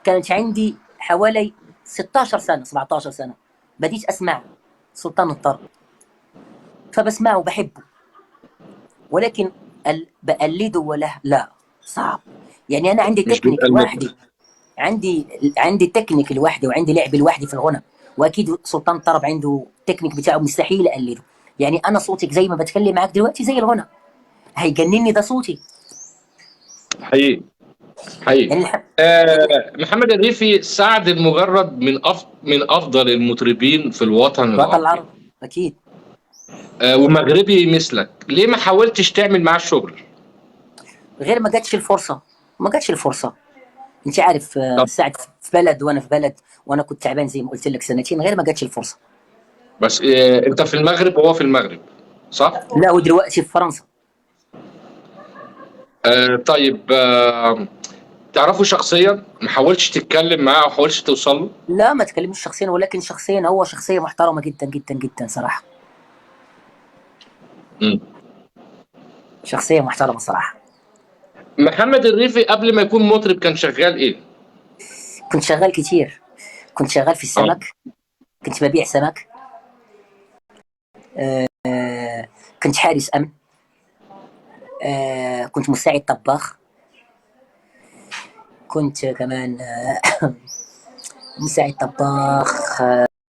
كانت عندي حوالي 16 سنة 17 سنة، بديت أسمع سلطان الطرب، فبسمعه وبحبه، ولكن بقلده ولا لا، صعب. يعني أنا عندي مش تكنيك بتقلد؟ لوحدي، عندي عندي تكنيك لوحدي وعندي لعب لوحدي في الغنى، واكيد سلطان الطرب عنده تكنيك بتاعه مستحيل اقلده. يعني انا صوتك زي ما بتكلم معاك دلوقتي زي الغنى، هيجنني ده صوتي. حقيقي. حقيقي. يعني محمد الريفي سعد المجرد من افضل المطربين في الوطن الوطن العربي. العربي اكيد. ومغربي مثلك، ليه ما حاولتش تعمل معاه شغل؟ غير ما جاتش الفرصه، ما جاتش الفرصه. انت عارف، طب ساعة في بلد وانا في بلد، وانا كنت تعبان زي ما قلت لك سنتين، غير ما جاتش الفرصه. بس انت في المغرب وهو في المغرب، صح؟ لا، ودلوقتي في فرنسا. طيب، تعرفه شخصيا؟ ما حاولتش تتكلم معاه او حاولتش توصل له؟ لا، ما تكلمش شخصيا، ولكن شخصيا هو شخصيه محترمه جدا جدا جدا صراحه. مم. شخصيه محترمه صراحه. محمد الريفي قبل ما يكون مطرب كان شغال ايه؟ كنت شغال كتير، كنت شغال في اه. السمك، كنت ببيع سمك، كنت حارس امن، كنت مساعد طباخ، كنت كمان مساعد طباخ،